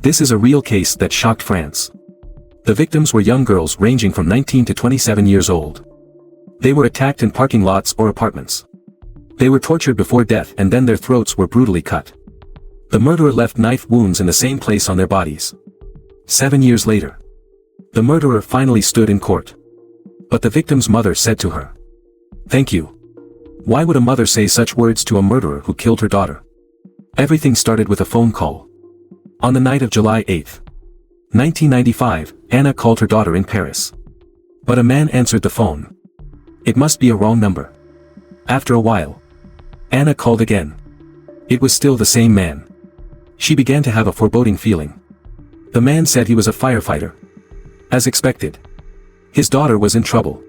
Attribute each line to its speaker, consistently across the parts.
Speaker 1: This is a real case that shocked France. The victims were young girls ranging from 19 to 27 years old. They were attacked in parking lots or apartments. They were tortured before death and then their throats were brutally cut. The murderer left knife wounds in the same place on their bodies. 7 years later, the murderer finally stood in court. But the victim's mother said to her, "Thank you." Why would a mother say such words to a murderer who killed her daughter? Everything started with a phone call. On the night of July 8, 1995, Anna called her daughter in Paris. But a man answered the phone. It must be a wrong number. After a while, Anna called again. It was still the same man. She began to have a foreboding feeling. The man said he was a firefighter. As expected, his daughter was in trouble.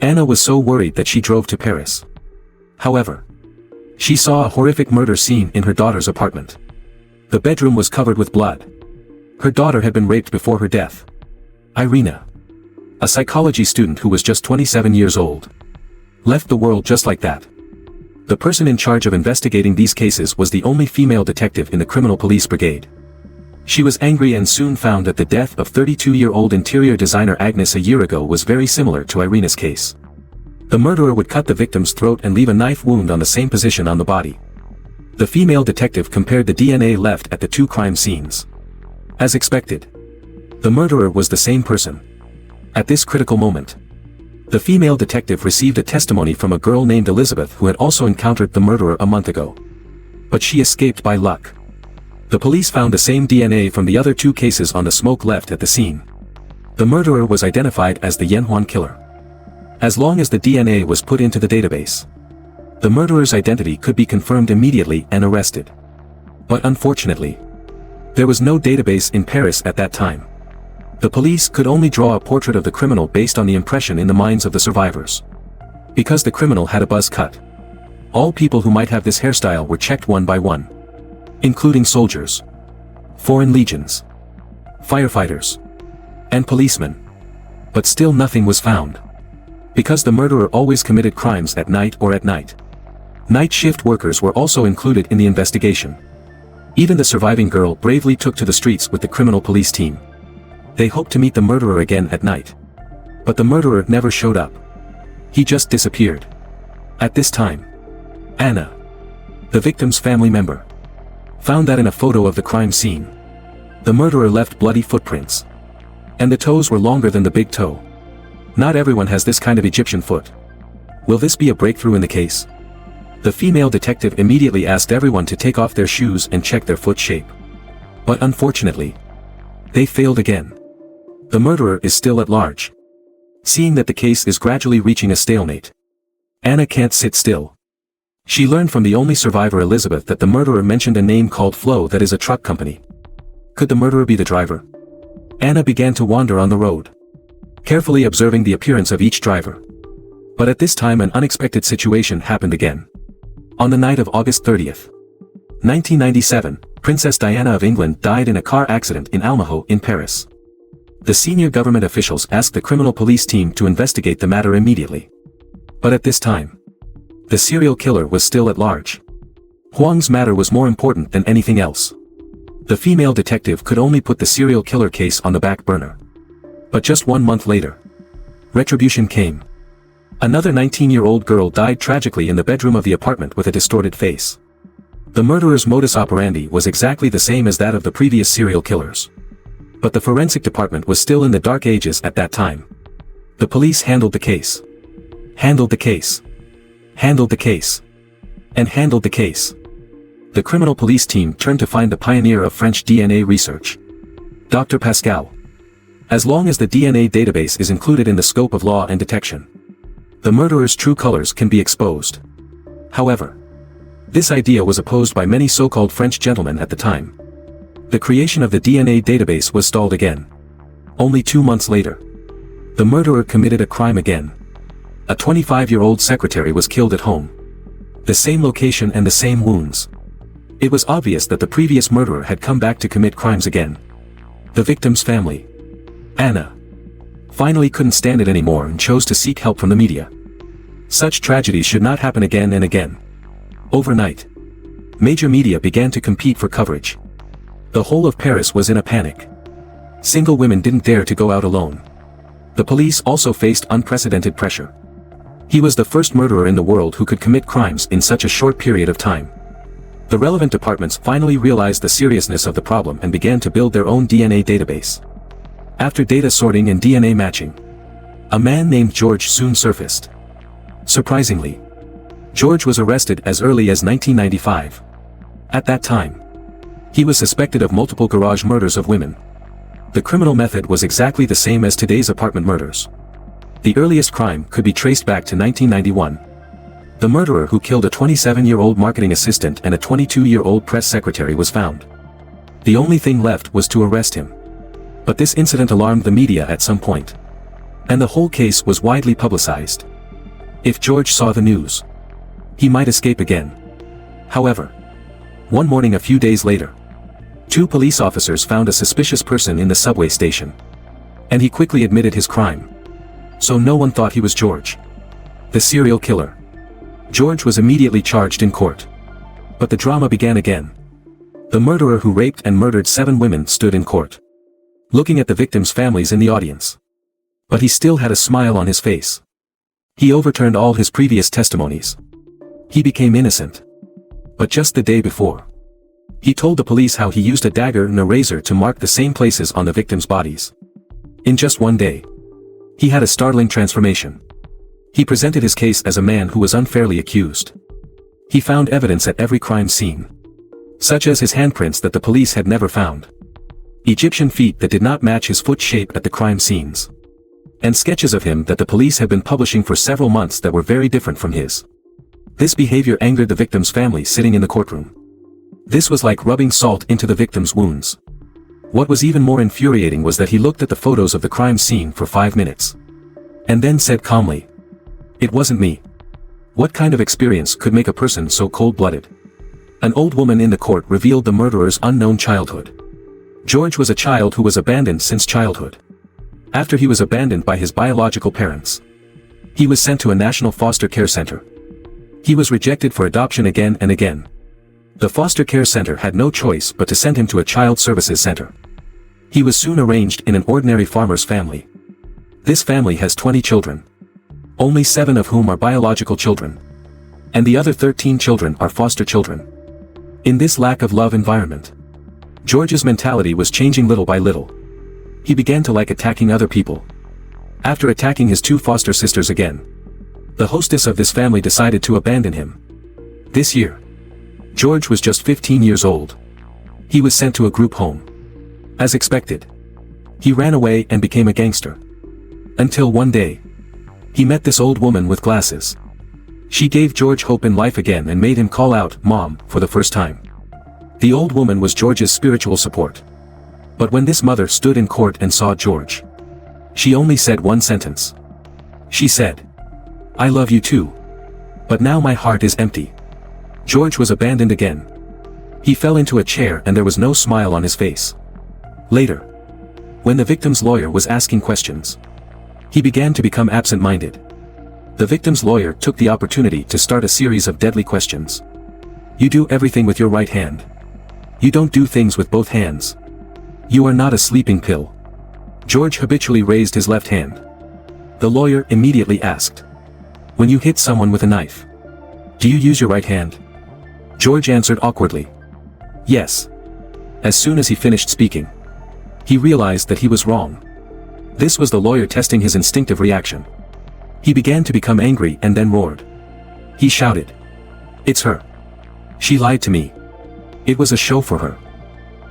Speaker 1: Anna was so worried that she drove to Paris. However, she saw a horrific murder scene in her daughter's apartment. The bedroom was covered with blood. Her daughter had been raped before her death. Irina, a psychology student who was just 27 years old, left the world just like that. The person in charge of investigating these cases was the only female detective in the criminal police brigade. She was angry and soon found that the death of 32-year-old interior designer Agnes a year ago was very similar to Irina's case. The murderer would cut the victim's throat and leave a knife wound on the same position on the body. The female detective compared the DNA left at the two crime scenes. As expected, the murderer was the same person. At this critical moment, the female detective received a testimony from a girl named Elizabeth who had also encountered the murderer a month ago. But she escaped by luck. The police found the same DNA from the other two cases on the smoke left at the scene. The murderer was identified as the Yanhuan killer. As long as the DNA was put into the database, the murderer's identity could be confirmed immediately and arrested. But unfortunately, there was no database in Paris at that time. The police could only draw a portrait of the criminal based on the impression in the minds of the survivors. Because the criminal had a buzz cut, all people who might have this hairstyle were checked one by one, including soldiers, foreign legions, firefighters, and policemen. But still nothing was found. Because the murderer always committed crimes at night or at night. Night shift workers were also included in the investigation. Even the surviving girl bravely took to the streets with the criminal police team. They hoped to meet the murderer again at night. But the murderer never showed up. He just disappeared. At this time, Anna, the victim's family member, found that in a photo of the crime scene, the murderer left bloody footprints. And the toes were longer than the big toe. Not everyone has this kind of Egyptian foot. Will this be a breakthrough in the case? The female detective immediately asked everyone to take off their shoes and check their foot shape. But unfortunately, they failed again. The murderer is still at large. Seeing that the case is gradually reaching a stalemate, Anna can't sit still. She learned from the only survivor Elizabeth that the murderer mentioned a name called Flo, that is a truck company. Could the murderer be the driver? Anna began to wander on the road, carefully observing the appearance of each driver. But at this time an unexpected situation happened again. On the night of August 30th, 1997, Princess Diana of England died in a car accident in Almaho in Paris. The senior government officials asked the criminal police team to investigate the matter immediately. But at this time, the serial killer was still at large. Huang's matter was more important than anything else. The female detective could only put the serial killer case on the back burner. But just 1 month later, retribution came. Another 19-year-old girl died tragically in the bedroom of the apartment with a distorted face. The murderer's modus operandi was exactly the same as that of the previous serial killers. But the forensic department was still in the dark ages at that time. The police handled the case. Handled the case. Handled the case. And handled the case. The criminal police team turned to find the pioneer of French DNA research, Dr. Pascal. As long as the DNA database is included in the scope of law and detection, the murderer's true colors can be exposed. However, this idea was opposed by many so-called French gentlemen at the time. The creation of the DNA database was stalled again. Only 2 months later, the murderer committed a crime again. A 25-year-old secretary was killed at home. The same location and the same wounds. It was obvious that the previous murderer had come back to commit crimes again. The victim's family, Anna, finally couldn't stand it anymore and chose to seek help from the media. Such tragedies should not happen again and again. Overnight, major media began to compete for coverage. The whole of Paris was in a panic. Single women didn't dare to go out alone. The police also faced unprecedented pressure. He was the first murderer in the world who could commit crimes in such a short period of time. The relevant departments finally realized the seriousness of the problem and began to build their own DNA database. After data sorting and DNA matching, a man named George soon surfaced. Surprisingly, George was arrested as early as 1995. At that time, he was suspected of multiple garage murders of women. The criminal method was exactly the same as today's apartment murders. The earliest crime could be traced back to 1991. The murderer who killed a 27-year-old marketing assistant and a 22-year-old press secretary was found. The only thing left was to arrest him. But this incident alarmed the media at some point, and the whole case was widely publicized. If George saw the news, he might escape again. However, one morning a few days later, 2 police officers found a suspicious person in the subway station, and he quickly admitted his crime. So no one thought he was George, the serial killer. George was immediately charged in court. But the drama began again. The murderer who raped and murdered 7 women stood in court, looking at the victims' families in the audience. But he still had a smile on his face. He overturned all his previous testimonies. He became innocent. But just the day before, he told the police how he used a dagger and a razor to mark the same places on the victims' bodies. In just one day, he had a startling transformation. He presented his case as a man who was unfairly accused. He found evidence at every crime scene, such as his handprints that the police had never found, Egyptian feet that did not match his foot shape at the crime scenes, and sketches of him that the police had been publishing for several months that were very different from his. This behavior angered the victim's family sitting in the courtroom. This was like rubbing salt into the victim's wounds. What was even more infuriating was that he looked at the photos of the crime scene for 5 minutes, and then said calmly, "It wasn't me." What kind of experience could make a person so cold-blooded? An old woman in the court revealed the murderer's unknown childhood. George was a child who was abandoned since childhood. After he was abandoned by his biological parents, he was sent to a national foster care center. He was rejected for adoption again and again. The foster care center had no choice but to send him to a child services center. He was soon arranged in an ordinary farmer's family. This family has 20 children, only 7 of whom are biological children, and the other 13 children are foster children. In this lack of love environment, George's mentality was changing little by little. He began to like attacking other people. After attacking his 2 foster sisters again, the hostess of this family decided to abandon him. This year, George was just 15 years old. He was sent to a group home. As expected, he ran away and became a gangster. Until one day, he met this old woman with glasses. She gave George hope in life again and made him call out, "Mom," for the first time. The old woman was George's spiritual support. But when this mother stood in court and saw George, she only said one sentence. She said, "I love you too. But now my heart is empty." George was abandoned again. He fell into a chair and there was no smile on his face. Later, when the victim's lawyer was asking questions, he began to become absent-minded. The victim's lawyer took the opportunity to start a series of deadly questions. "You do everything with your right hand. You don't do things with both hands. You are not a sleeping pill." George habitually raised his left hand. The lawyer immediately asked, "When you hit someone with a knife, do you use your right hand?" George answered awkwardly, "Yes." As soon as he finished speaking, he realized that he was wrong. This was the lawyer testing his instinctive reaction. He began to become angry and then roared. He shouted, "It's her. She lied to me. It was a show for her."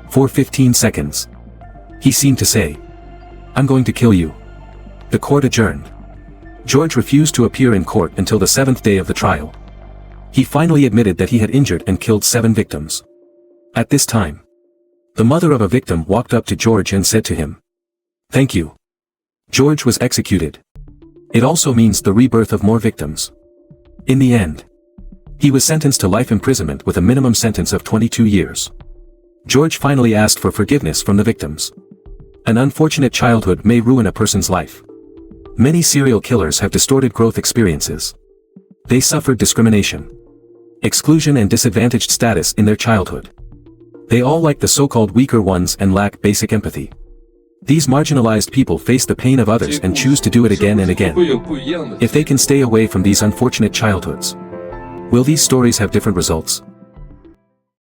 Speaker 1: For 15 seconds, he seemed to say, "I'm going to kill you." The court adjourned. George refused to appear in court until the 7th day of the trial. He finally admitted that he had injured and killed 7 victims. At this time, the mother of a victim walked up to George and said to him, "Thank you." George was executed. It also means the rebirth of more victims. In the end, he was sentenced to life imprisonment with a minimum sentence of 22 years. George finally asked for forgiveness from the victims. An unfortunate childhood may ruin a person's life. Many serial killers have distorted growth experiences. They suffered discrimination, exclusion and disadvantaged status in their childhood. They all like the so-called weaker ones and lack basic empathy. These marginalized people face the pain of others and choose to do it again and again. If they can stay away from these unfortunate childhoods, will these stories have different results?